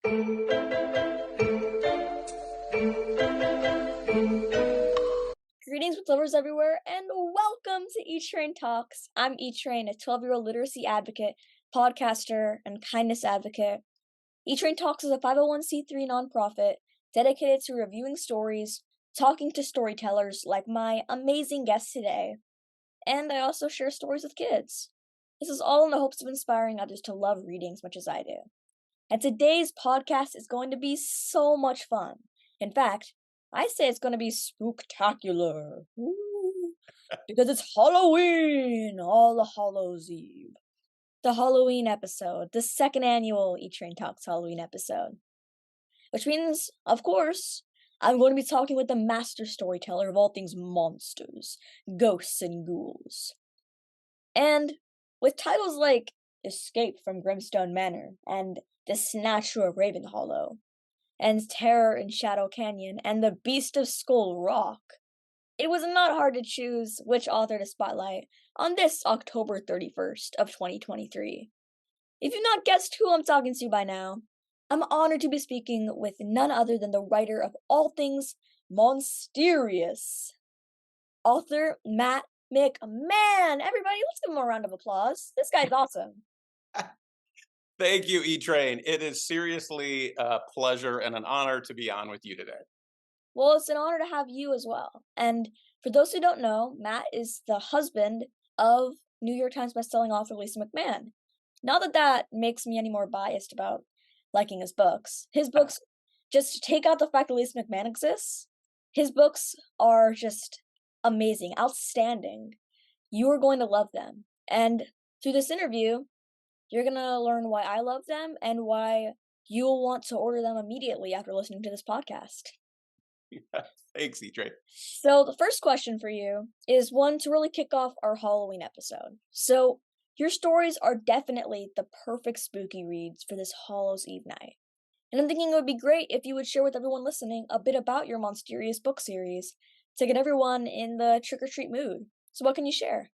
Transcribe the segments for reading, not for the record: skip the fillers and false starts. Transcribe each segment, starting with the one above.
Greetings with lovers everywhere, and welcome to E-Train Talks. I'm E-Train, a 12-year-old literacy advocate, podcaster, and kindness advocate. E-Train Talks is a 501c3 nonprofit dedicated to reviewing stories, talking to storytellers like my amazing guest today, and I also share stories with kids. This is all in the hopes of inspiring others to love reading as much as I do. And today's podcast is going to be so much fun. In fact, I say it's going to be spooktacular. Ooh, because it's Halloween, All Hallows Eve. The Halloween episode, the second annual E-Train Talks Halloween episode. Which means, of course, I'm going to be talking with the master storyteller of all things monsters, ghosts, and ghouls. And with titles like Escape from Grimstone Manor and The Snatcher of Ravenhollow, and Terror in Shadow Canyon, and The Beast of Skull Rock, it was not hard to choose which author to spotlight on this October 31st of 2023. If you've not guessed who I'm talking to by now, I'm honored to be speaking with none other than the writer of all things Monsterious, Author Matt McMann. Everybody, let's give him a round of applause. This guy's awesome. Thank you, E-Train. It is seriously a pleasure and an honor to be on with you today. Well, it's an honor to have you as well. And for those who don't know, Matt is the husband of New York Times bestselling author Lisa McMann. Not that that makes me any more biased about liking his books, just to take out the fact that Lisa McMann exists, his books are just amazing, outstanding. You are going to love them. And through this interview, you're going to learn why I love them and why you'll want to order them immediately after listening to this podcast. Thanks, E-Train. So the first question for you is one to really kick off our Halloween episode. So your stories are definitely the perfect spooky reads for this Hallows Eve night. And I'm thinking it would be great if you would share with everyone listening a bit about your Monsterious book series to get everyone in the trick-or-treat mood. So what can you share?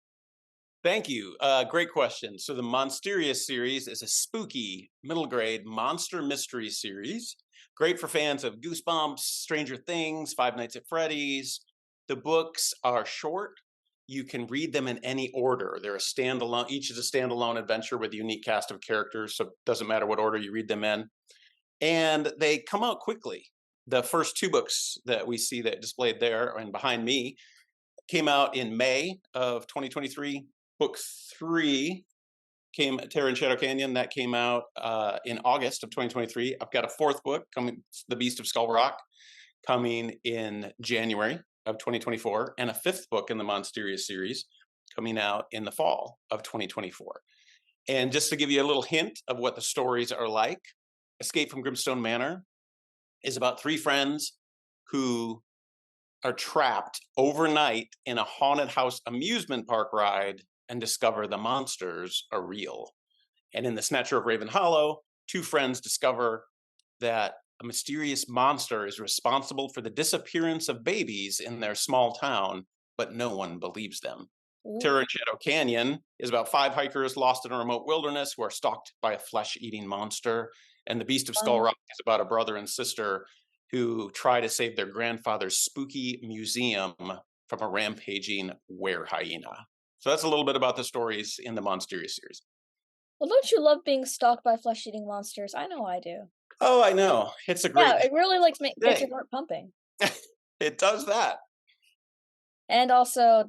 Thank you. Great question. So the Monsterious series is a spooky middle grade monster mystery series. Great for fans of Goosebumps, Stranger Things, Five Nights at Freddy's. The books are short. You can read them in any order. They're a standalone. Each is a standalone adventure with a unique cast of characters, so it doesn't matter what order you read them in. And they come out quickly. The first two books that we see that displayed there and behind me came out in May of 2023. Book 3 came, Terror in Shadow Canyon, that came out in August of 2023. I've got a fourth book coming, The Beast of Skull Rock, coming in January of 2024, and a fifth book in the Monsterious series coming out in the fall of 2024. And just to give you a little hint of what the stories are like, Escape from Grimstone Manor is about three friends who are trapped overnight in a haunted house amusement park ride and discover the monsters are real. And in The Snatcher of Ravenhollow, two friends discover that a mysterious monster is responsible for the disappearance of babies in their small town, but no one believes them. Ooh. Terror in Shadow Canyon is about five hikers lost in a remote wilderness who are stalked by a flesh-eating monster. And The Beast of Skull Rock is about a brother and sister who try to save their grandfather's spooky museum from a rampaging were-hyena. So that's a little bit about the stories in the Monsterious series. Well, don't you love being stalked by flesh-eating monsters? I know I do. Oh, I know. It's a great... Yeah, it really gets your heart pumping. It does that. And also,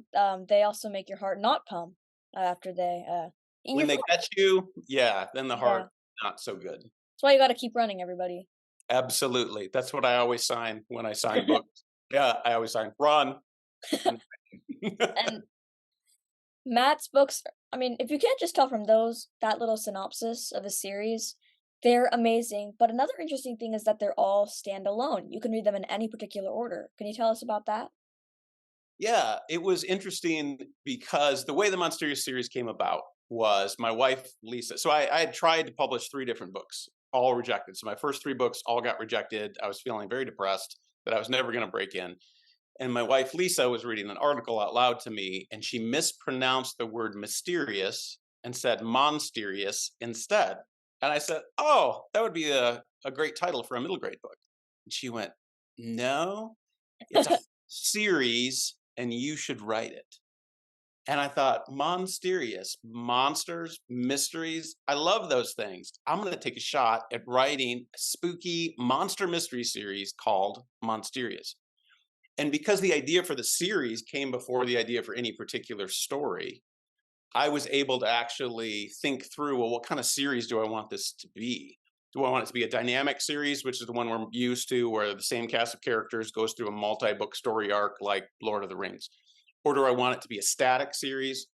they also make your heart not pump after they eat when they catch you, yeah, then the heart, not so good. That's why you got to keep running, everybody. Absolutely. That's what I always sign when I sign books. Yeah, I always sign, run. And Matt's books, I mean, if you can't just tell from that little synopsis of a series, they're amazing. But another interesting thing is that they're all standalone. You can read them in any particular order. Can you tell us about that? Yeah, it was interesting because the way the Monsterious series came about was my wife, Lisa. So I had tried to publish 3 different books, all rejected. So my first 3 books all got rejected. I was feeling very depressed that I was never going to break in. And my wife, Lisa, was reading an article out loud to me, and she mispronounced the word mysterious and said monsterious instead. And I said, "Oh, that would be a great title for a middle grade book." And she went, "No, it's a series and you should write it." And I thought, Monsterious, monsters, mysteries. I love those things. I'm going to take a shot at writing a spooky monster mystery series called Monsterious. And because the idea for the series came before the idea for any particular story, I was able to actually think through, well, what kind of series do I want this to be? Do I want it to be a dynamic series, which is the one we're used to, where the same cast of characters goes through a multi-book story arc like Lord of the Rings? Or do I want it to be a static series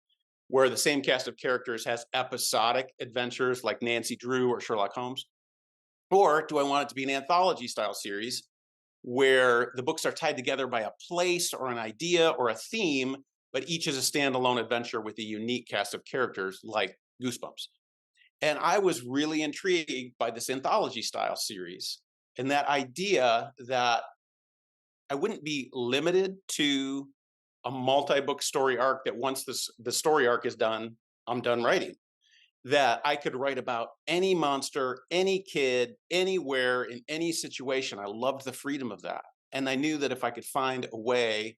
where the same cast of characters has episodic adventures like Nancy Drew or Sherlock Holmes? Or do I want it to be an anthology style series where the books are tied together by a place or an idea or a theme, but each is a standalone adventure with a unique cast of characters like Goosebumps? And I was really intrigued by this anthology style series and that idea that I wouldn't be limited to a multi-book story arc, that once the story arc is done, I'm done writing. That I could write about any monster, any kid, anywhere, in any situation. I loved the freedom of that. And I knew that if I could find a way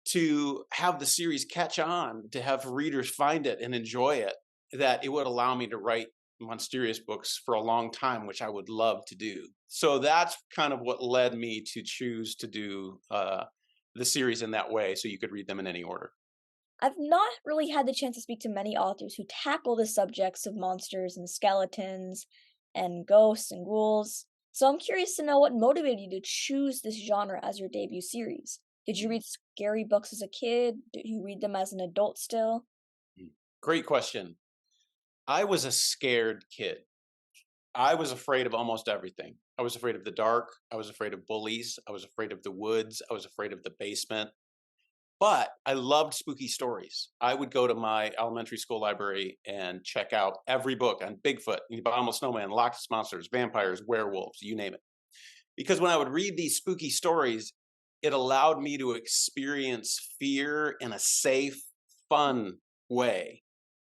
to have the series catch on, to have readers find it and enjoy it, that it would allow me to write Monsterious books for a long time, which I would love to do. So that's kind of what led me to choose to do the series in that way, so you could read them in any order. I've not really had the chance to speak to many authors who tackle the subjects of monsters and skeletons and ghosts and ghouls. So I'm curious to know what motivated you to choose this genre as your debut series. Did you read scary books as a kid? Did you read them as an adult still? Mm. Great question. I was a scared kid. I was afraid of almost everything. I was afraid of the dark. I was afraid of bullies. I was afraid of the woods. I was afraid of the basement. But I loved spooky stories. I would go to my elementary school library and check out every book on Bigfoot, the Abominable Snowman, Loch Ness Monsters, vampires, werewolves, you name it. Because when I would read these spooky stories, it allowed me to experience fear in a safe, fun way.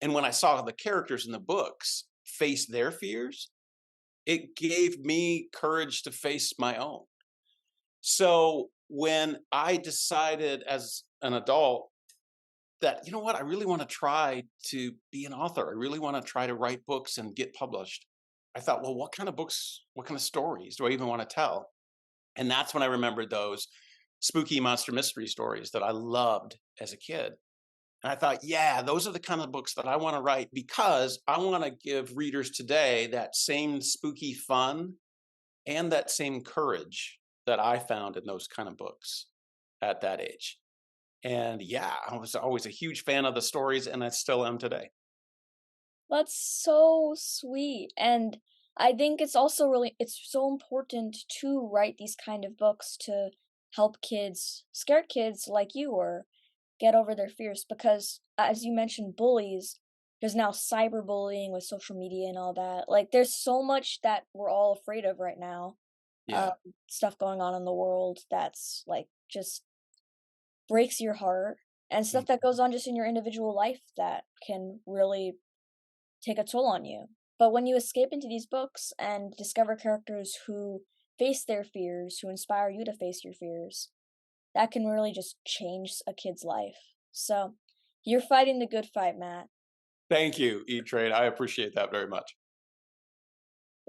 And when I saw the characters in the books face their fears, it gave me courage to face my own. So when I decided as an adult that, you know what, I really want to try to be an author, I really want to try to write books and get published, I thought, well, what kind of books, what kind of stories do I even want to tell? And that's when I remembered those spooky monster mystery stories that I loved as a kid. And I thought, yeah, those are the kind of books that I want to write, because I want to give readers today that same spooky fun and that same courage that I found in those kind of books at that age. And yeah, I was always a huge fan of the stories, and I still am today. That's so sweet. And I think it's so important to write these kind of books to help kids, scared kids like you or get over their fears because as you mentioned bullies, there's now cyberbullying with social media and all that. Like there's so much that we're all afraid of right now. Um Yeah. stuff going on in the world that's like just breaks your heart and stuff that goes on just in your individual life that can really take a toll on you. But when you escape into these books and discover characters who face their fears, who inspire you to face your fears, that can really just change a kid's life. So, you're fighting the good fight, Matt. Thank you, E Trade. I appreciate that very much.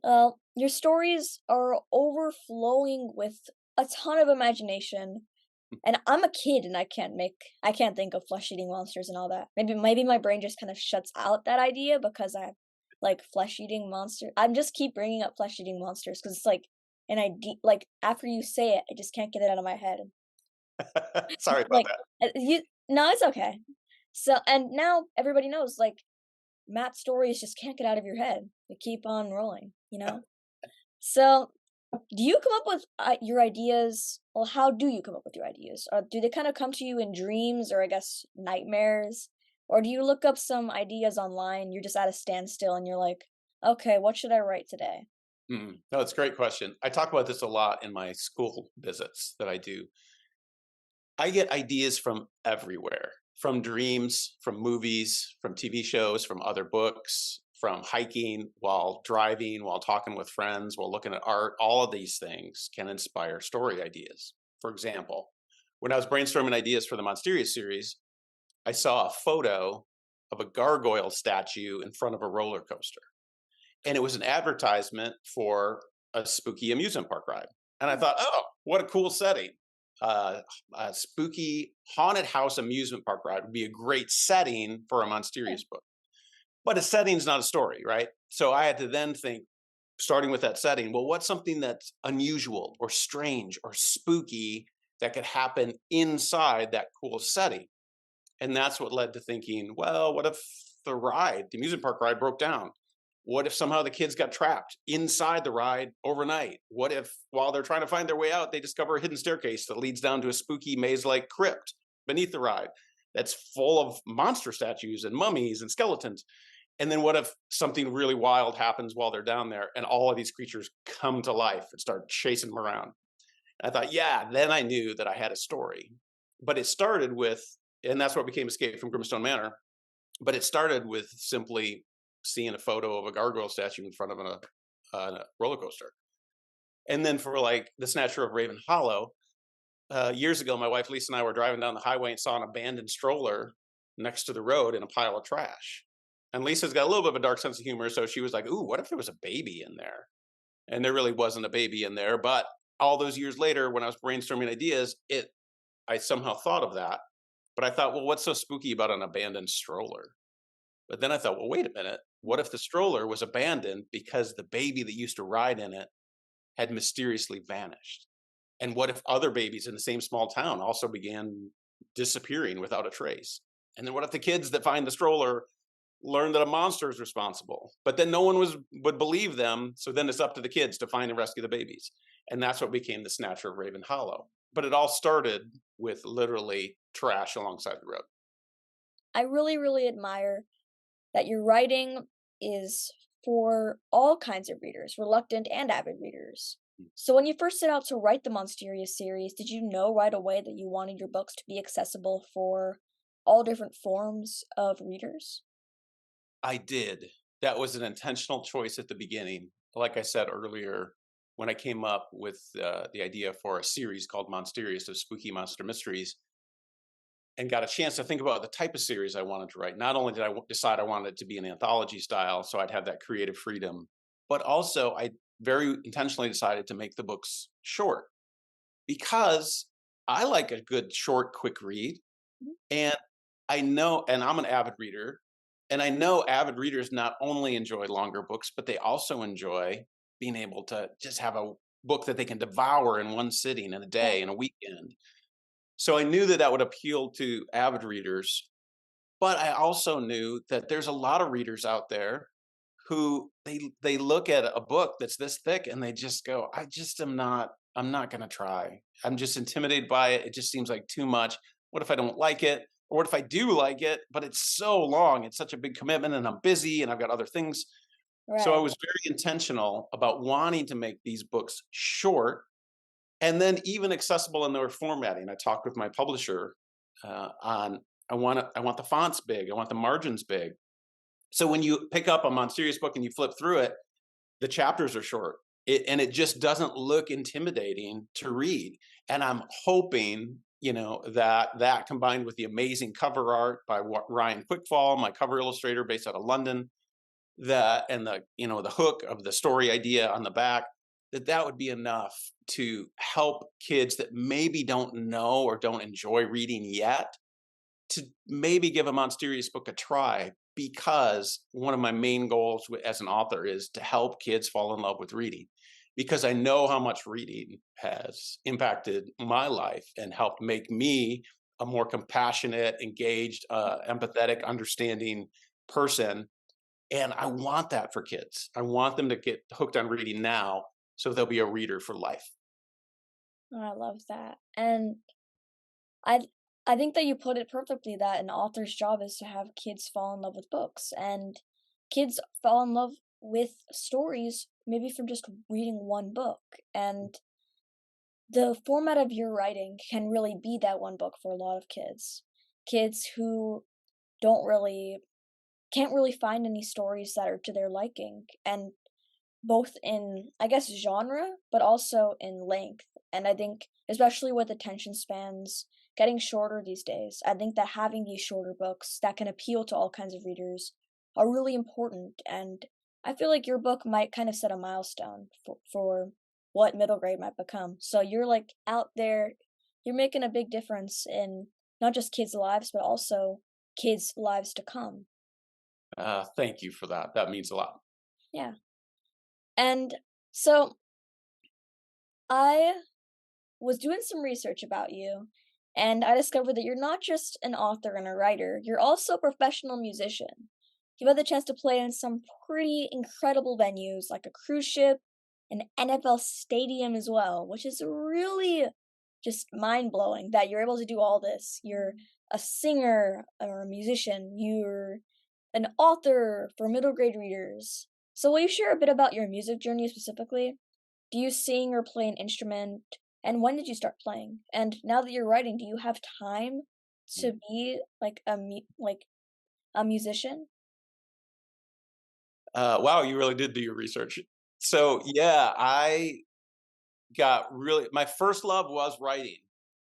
Well, your stories are overflowing with a ton of imagination. And I'm a kid and I can't think of flesh-eating monsters and all that. Maybe my brain just kind of shuts out that idea because I like flesh-eating monster. I'm just keep bringing up flesh-eating monsters because it's like an idea. Like after you say it, I just can't get it out of my head. Sorry about Like that. you, no, it's okay. So and now everybody knows like Matt's stories just can't get out of your head. They keep on rolling, you know. So do you come up with your ideas? Well, how do you come up with your ideas? Or do they kind of come to you in dreams or I guess nightmares? Or do you look up some ideas online, you're just at a standstill and you're like, okay, what should I write today? No, it's a great question. I talk about this a lot in my school visits that I do. I get ideas from everywhere, from dreams, from movies, from TV shows, from other books, from hiking, while driving, while talking with friends, while looking at art. All of these things can inspire story ideas. For example, when I was brainstorming ideas for the Monsterious series, I saw a photo of a gargoyle statue in front of a roller coaster. And it was an advertisement for a spooky amusement park ride. And I thought, oh, what a cool setting. A spooky haunted house amusement park ride would be a great setting for a Monsterious book. But a setting's not a story, right? So I had to then think, starting with that setting, well, what's something that's unusual or strange or spooky that could happen inside that cool setting? And that's what led to thinking, well, what if the amusement park ride broke down? What if somehow the kids got trapped inside the ride overnight? What if while they're trying to find their way out, they discover a hidden staircase that leads down to a spooky maze-like crypt beneath the ride that's full of monster statues and mummies and skeletons? And then what if something really wild happens while they're down there and all of these creatures come to life and start chasing them around? And I thought, yeah, then I knew that I had a story. But it started with, and that's what became Escape from Grimstone Manor. But it started with simply seeing a photo of a gargoyle statue in front of a roller coaster. And then for like The Snatcher of Raven Hollow, years ago, my wife Lisa and I were driving down the highway and saw an abandoned stroller next to the road in a pile of trash. And Lisa's got a little bit of a dark sense of humor, so she was like, ooh, what if there was a baby in there? And there really wasn't a baby in there. But all those years later, when I was brainstorming ideas, I somehow thought of that. But I thought, well, what's so spooky about an abandoned stroller? But then I thought, well, wait a minute. What if the stroller was abandoned because the baby that used to ride in it had mysteriously vanished? And what if other babies in the same small town also began disappearing without a trace? And then what if the kids that find the stroller learn that a monster is responsible, but then no one would believe them? So then it's up to the kids to find and rescue the babies. And that's what became The Snatcher of Raven Hollow. But it all started with literally trash alongside the road. I really, really admire that your writing is for all kinds of readers, reluctant and avid readers. So when you first set out to write the Monsterious series, did you know right away that you wanted your books to be accessible for all different forms of readers? I did. That was an intentional choice at the beginning. Like I said earlier, when I came up with the idea for a series called Monsterious of Spooky Monster Mysteries, and got a chance to think about the type of series I wanted to write. Not only did I decide I wanted it to be an anthology style, so I'd have that creative freedom, but also I very intentionally decided to make the books short because I like a good, short, quick read. Mhm. And I know, and I'm an avid reader, and I know avid readers not only enjoy longer books, but they also enjoy being able to just have a book that they can devour in one sitting, in a Yeah, day, in a weekend. So I knew that that would appeal to avid readers, but I also knew that there's a lot of readers out there who they look at a book that's this thick and they just go, I just am not, I'm not going to try. I'm just intimidated by it. It just seems like too much. What if I don't like it? Or what if I do like it, but it's so long, it's such a big commitment and I'm busy and I've got other things. So I right. was very intentional about wanting to make these books short and then even accessible in their formatting. I talked with my publisher on I want the fonts big, I want the margins big. So when you pick up a Monsterious book and you flip through it, the chapters are short. And it just doesn't look intimidating to read. And I'm hoping, that combined with the amazing cover art by Ryan Quickfall, my cover illustrator based out of London, that and the hook of the story idea on the back, that would be enough to help kids that maybe don't know or don't enjoy reading yet to maybe give a Monsterious book a try, because one of my main goals as an author is to help kids fall in love with reading, because I know how much reading has impacted my life and helped make me a more compassionate, engaged, empathetic, understanding person. And I want that for kids. I want them to get hooked on reading now so they'll be a reader for life. Oh, I love that. And I I think that you put it perfectly that an author's job is to have kids fall in love with books, and kids fall in love with stories maybe from just reading one book. And the format of your writing can really be that one book for a lot of kids. Kids who don't really can't really find any stories that are to their liking, and both in, I guess, genre, but also in length. And I think, especially with attention spans getting shorter these days, I think that having these shorter books that can appeal to all kinds of readers are really important. And I feel like your book might kind of set a milestone for what middle grade might become. So you're like out there, you're making a big difference in not just kids' lives, but also kids' lives to come. Thank you for that. That means a lot. Yeah. And so I was doing some research about you, and I discovered that you're not just an author and a writer, you're also a professional musician. You've had the chance to play in some pretty incredible venues like a cruise ship, an NFL stadium as well, which is really just mind blowing that you're able to do all this. You're a singer or a musician, you're an author for middle grade readers. So, will you share a bit about your music journey specifically? Do you sing or play an instrument? And when did you start playing? And now that you're writing, do you have time to be like a musician? Wow, you really did do your research. So yeah, I got really my first love was writing.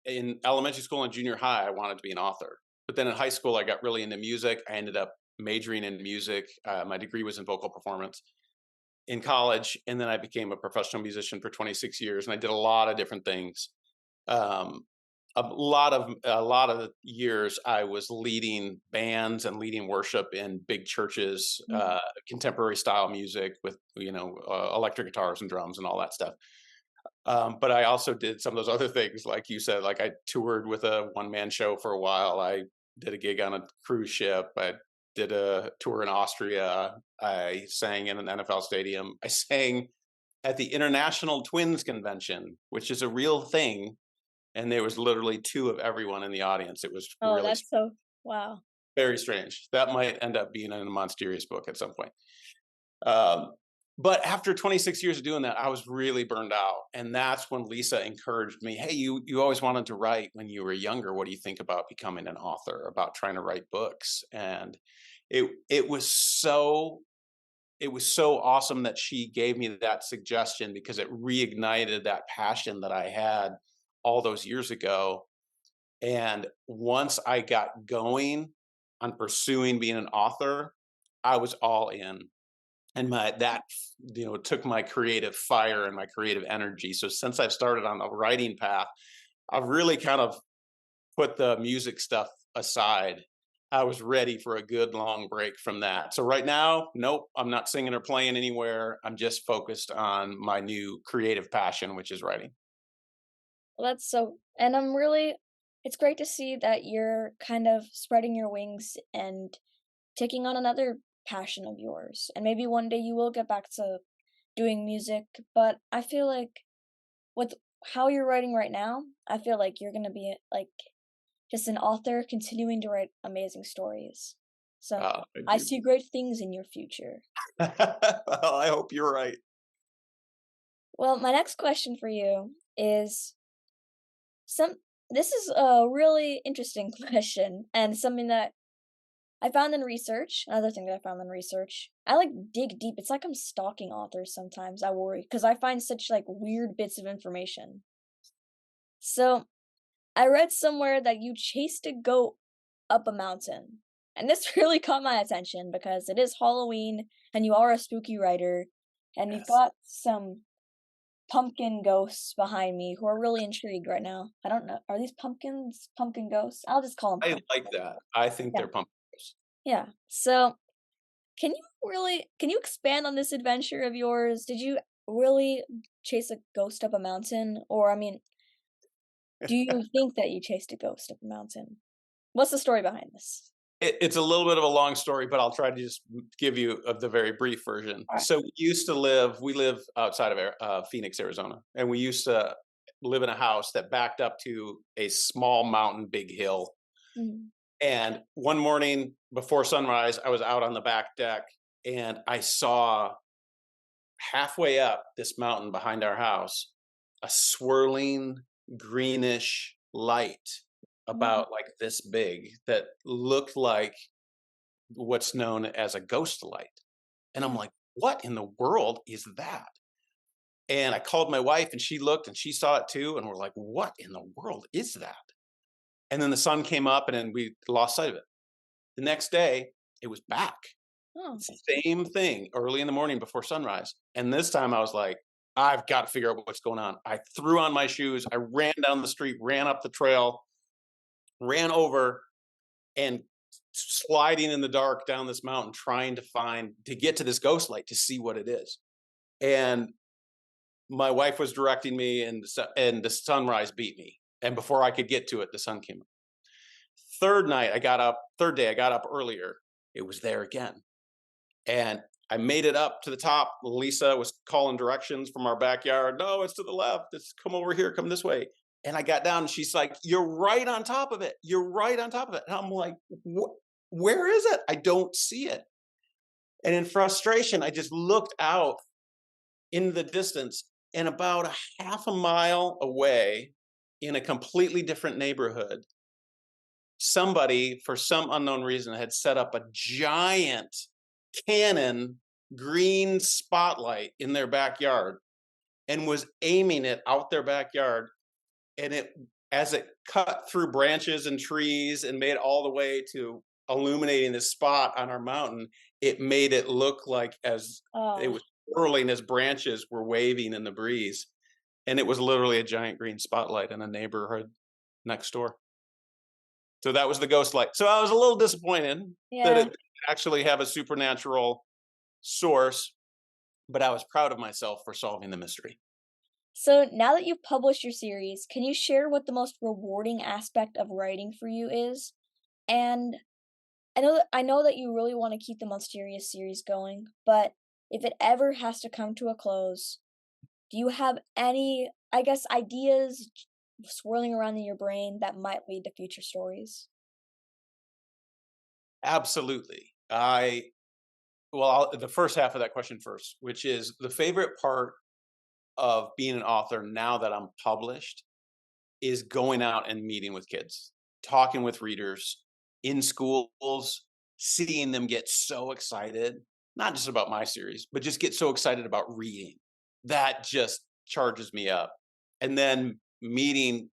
In elementary school and junior high, I wanted to be an author. But then in high school, I got really into music. I ended up majoring in music. My degree was in vocal performance in college, and then I became a professional musician for 26 years, and I did a lot of different things. Um, a lot of the years I was leading bands and leading worship in big churches, Mm. contemporary style music with electric guitars and drums and all that stuff. But I also did some of those other things, like you said, like I toured with a one man show for a while. I did a gig on a cruise ship. I did a tour in Austria. I sang in an NFL stadium. I sang at the International Twins Convention, which is a real thing. And there was literally two of everyone in the audience. It was Oh, really that's so wow. very strange. That might end up being in a Monsterious book at some point. Um, but after 26 years of doing that, I was really burned out, and that's when Lisa encouraged me. Hey, you always wanted to write when you were younger. What do you think about becoming an author? About trying to write books? And it was so awesome that she gave me that suggestion because it reignited that passion that I had all those years ago. And once I got going on pursuing being an author, I was all in, and my that took my creative fire and my creative energy. So since I've started on the writing path, I've really kind of put the music stuff aside. I was ready for a good long break from that. So right now, nope, I'm not singing or playing anywhere. I'm just focused on my new creative passion, which is writing. Well, that's so, and it's great to see that you're kind of spreading your wings and taking on another passion of yours. And maybe one day you will get back to doing music, but I feel like with how you're writing right now, I feel like you're going to be like just an author continuing to write amazing stories. So, Thank I you. see great things in your future. Well, I hope you're right. Well, my next question for you is some this is a really interesting question and something that I found in research. Another thing that I found in research. I like dig deep. It's like I'm stalking authors sometimes. I worry because I find such like weird bits of information. So, I read somewhere that you chased a goat up a mountain. And this really caught my attention because it is Halloween and you are a spooky writer and you've Yes, got some pumpkin ghosts behind me who are really intrigued right now. I don't know. Are these pumpkins pumpkin ghosts? I'll just call them I pumpkin. like that. I think Yeah. they're pumpkins. Yeah. So, can you expand on this adventure of yours? Did you really chase a ghost up a mountain or I mean, do you think that you chased a ghost up a mountain? What's the story behind this? It's a little bit of a long story, but I'll try to just give you of the very brief version. All right. So we live outside of Phoenix, Arizona, and we used to live in a house that backed up to a small mountain, big hill. Mhm. And one morning before sunrise, I was out on the back deck and I saw halfway up this mountain behind our house a swirling greenish light Mhm. about like this big that looked like what's known as a ghost light. And I'm Hmm. like, what in the world is that? And I called my wife and she looked and she saw it too. And we're like, what in the world is that? And then the sun came up and then we lost sight of it. The next day, it was back. Oh. Same thing early in the morning before sunrise. And this time I was like, I've got to figure out what's going on. I threw on my shoes. I ran down the street, ran up the trail, ran over and sliding in the dark down this mountain, trying to get to this ghost light to see what it is. And my wife was directing me, and the sunrise beat me. And before I could get to it, the sun came up. Third day, I got up earlier. It was there again. And I made it up to the top. Lisa was calling directions from our backyard. No, it's to the left. It's come over here, come this way. And I got down and she's like, you're right on top of it. You're right on top of it. And I'm like, where is it? I don't see it. And in frustration, I just looked out in the distance, and about a half a mile away in a completely different neighborhood, somebody, for some unknown reason, had set up a giant Canon green spotlight in their backyard and was aiming it out their backyard. And as it cut through branches and trees and made all the way to illuminating this spot on our mountain, it made it look like as it Oh. was whirling as branches were waving in the breeze. And it was literally a giant green spotlight in a neighborhood next door. So that was the ghost light. So I was a little disappointed that it Yeah. didn't actually have a supernatural source, but I was proud of myself for solving the mystery. So now that you've published your series, can you share what the most rewarding aspect of writing for you is? And I know that you really want to keep the Mysterious series going, but if it ever has to come to a close, do you have any, I guess, ideas swirling around in your brain that might lead to future stories? Absolutely. The first half of that question first, which is the favorite part of being an author now that I'm published is going out and meeting with kids, talking with readers in schools, seeing them get so excited, not just about my series, but just get so excited about reading. That just charges me up. And then meeting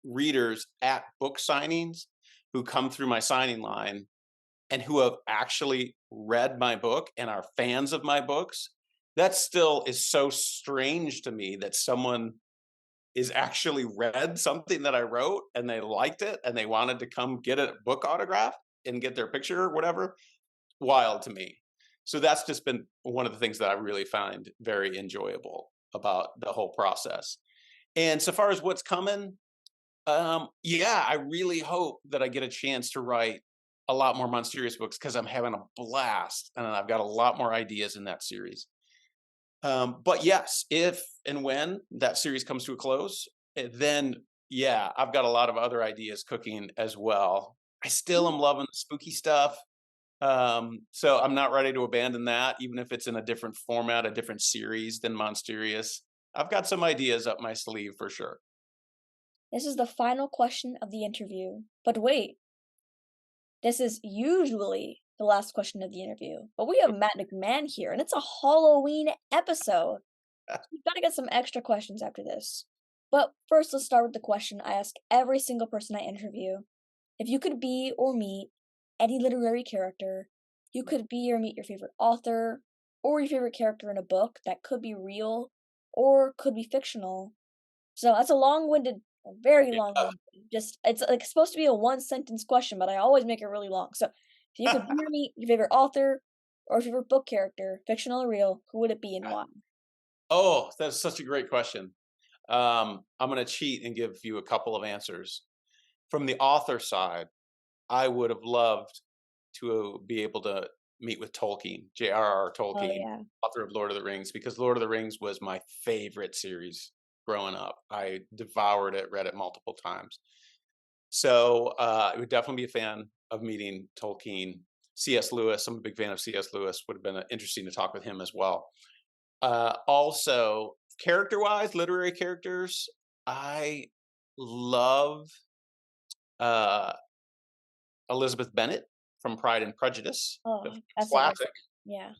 readers at book signings who come through my signing line and who have actually read my book and are fans of my books. That still is so strange to me that someone is actually read something that I wrote and they liked it and they wanted to come get a book autograph and get their picture or whatever. Wild to me. So that's just been one of the things that I really find very enjoyable about the whole process. And so far as what's coming, yeah, I really hope that I get a chance to write a lot more Mysterious books because I'm having a blast and I've got a lot more ideas in that series. But yes, if and when that series comes to a close, then yeah, I've got a lot of other ideas cooking as well. I still am loving the spooky stuff. So I'm not ready to abandon that, even if it's in a different format, a different series than Mysterious. I've got some ideas up my sleeve for sure. This is the final question of the interview. But wait, this is usually the last question of the interview. But we have Matt McMann here, and it's a Halloween episode. We've got to get some extra questions after this. But first, let's start with the question I ask every single person I interview. If you could be or meet any literary character, you could be or meet your favorite author, or your favorite character in a book that could be real or could be fictional. So that's a long-winded, a very long-winded. Just it's like supposed to be a one-sentence question, but I always make it really long. So if you could be or meet your favorite author or your favorite book character, fictional or real, who would it be and why? Oh, that's such a great question. I'm going to cheat and give you a couple of answers. From the author side, I would have loved to be able to meet with Tolkien, J.R.R. Oh Tolkien, yeah. author of Lord of the Rings, because Lord of the Rings was my favorite series growing up. I devoured it, read it multiple times. So I would definitely be a fan of meeting Tolkien. C.S. Lewis, I'm a big fan of C.S. Lewis. Would have been interesting to talk with him as well. Also, character-wise, literary characters, I love uh, Elizabeth Bennet from Pride and Prejudice, Oh, the that's amazing. classic. Yeah.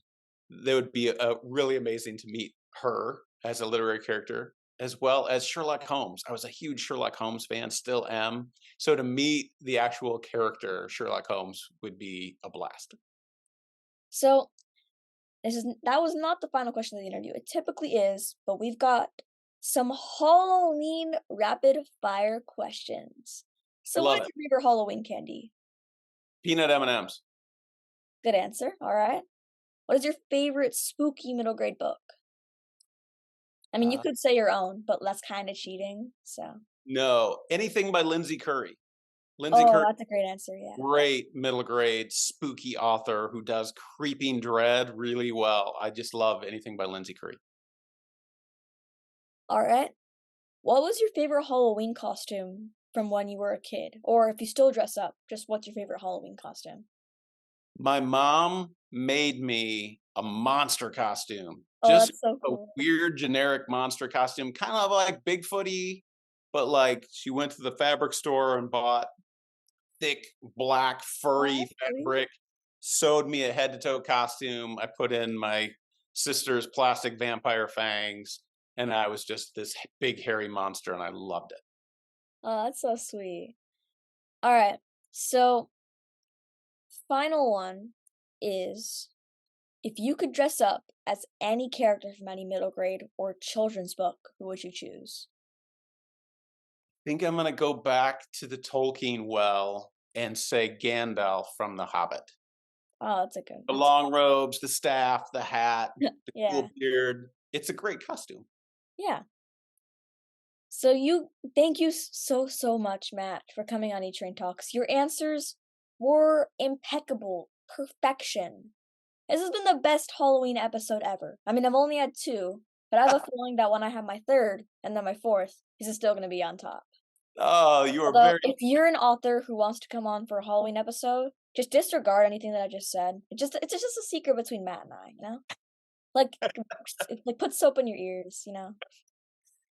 That would be really amazing to meet her as a literary character, as well as Sherlock Holmes. I was a huge Sherlock Holmes fan, still am. So to meet the actual character Sherlock Holmes would be a blast. So that was not the final question of the interview. It typically is, but we've got some Halloween rapid fire questions. I So what love is it. your favorite Halloween candy? Peanut M&Ms. Good answer. All right. What is your favorite spooky middle grade book? I mean, you Uh, could say your own, but that's kind of cheating. So. no, anything by Lindsay Curry. Lindsay Oh, Curry, that's a great answer. Yeah. great middle grade spooky author who does creeping dread really well. I just love anything by Lindsay Curry. All right. What was your favorite Halloween costume from when you were a kid? Or if you still dress up, just what's your favorite Halloween costume? My mom made me a monster costume, Oh, just that's so a cool. weird generic monster costume, kind of like Bigfooty, but like she went to the fabric store and bought thick black Oh, furry that's sweet. fabric, sewed me a head to toe costume. I put in my sister's plastic vampire fangs, and I was just this big hairy monster, and I loved it. Oh, that's so sweet. All right. So, final one is if you could dress up as any character from any middle grade or children's book, who would you choose? Think I'm gonna go back to the Tolkien well and say Gandalf from The Hobbit. Oh, that's a good. The long robes, the staff, the hat, the Yeah. cool beard. It's a great costume. Yeah. So thank you so much, Matt, for coming on E-Train Talks. Your answers were impeccable, perfection. This has been the best Halloween episode ever. I mean, I've only had 2, but I have a feeling that when I have my 3rd and then my 4th, this is still gonna be on top. Oh, you are Although, very if you're an author who wants to come on for a Halloween episode, just disregard anything that I just said. It's just a secret between Matt and I, you know? Like, like put soap in your ears, you know?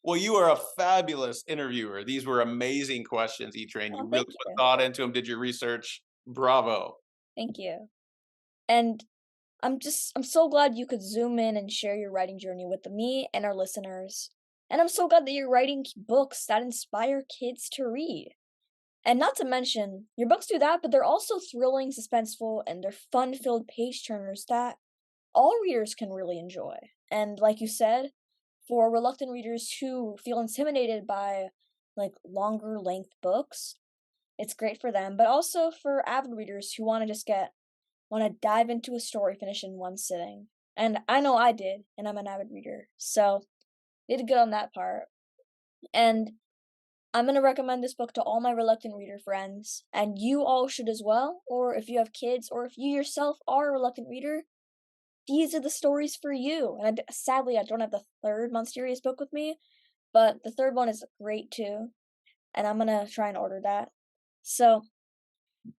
well, you are a fabulous interviewer. These were amazing questions, E-Train. You Oh, really thank put you. thought into them, did your research. Bravo. Thank you. And I'm so glad you could zoom in and share your writing journey with me and our listeners. And I'm so glad that you're writing books that inspire kids to read. And not to mention, your books do that, but they're also thrilling, suspenseful, and they're fun-filled page turners that all readers can really enjoy. And like you said, for reluctant readers who feel intimidated by like longer length books, it's great for them, but also for avid readers who want to dive into a story finish in one sitting. And I know I did, and I'm an avid reader. So, did good on that part. And I'm going to recommend this book to all my reluctant reader friends, and you all should as well. Or if you have kids, or if you yourself are a reluctant reader, these are the stories for you. And sadly, I don't have the 3rd Monsterious book with me, but the 3rd one is great too, and I'm gonna try and order that. So,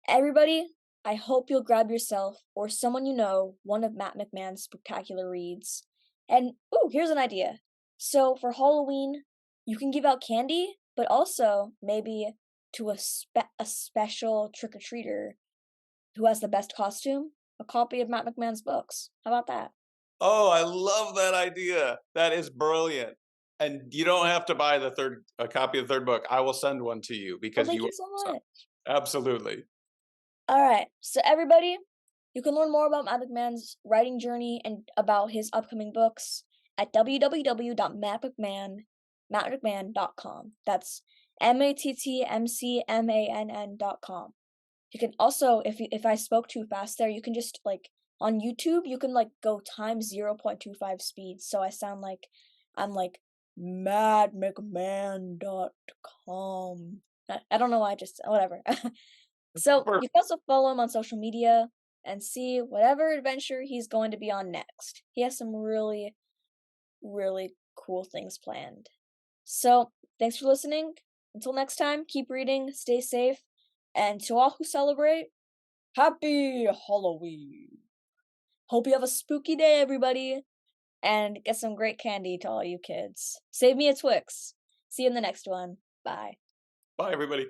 everybody, I hope you'll grab yourself or someone you know one of Matt McMann's spectacular reads. And ooh, here's an idea. So for Halloween, you can give out candy, but also maybe to a special trick or treater who has the best costume, a copy of Matt McMahon's books. How about that? Oh, I love that idea. That is brilliant. And you don't have to buy a copy of the 3rd book. I will send one to you Well, because thank you you so are much. absolutely. All right, so everybody, you can learn more about Matt McMahon's writing journey and about his upcoming books at www.mattmcmann.com. That's mattmcmann.com. You can also, if I spoke too fast there, you can just like on YouTube, you can like go times 0.25 speed, so I sound like I'm like mattmcmann.com. I don't know why I just whatever. So you Perfect. can also follow him on social media and see whatever adventure he's going to be on next. He has some really, really cool things planned. So thanks for listening. Until next time, keep reading, stay safe, and to all who celebrate, happy Halloween! Hope you have a spooky day, everybody, and get some great candy to all you kids. Save me a Twix. See you in the next one. Bye. Bye, everybody.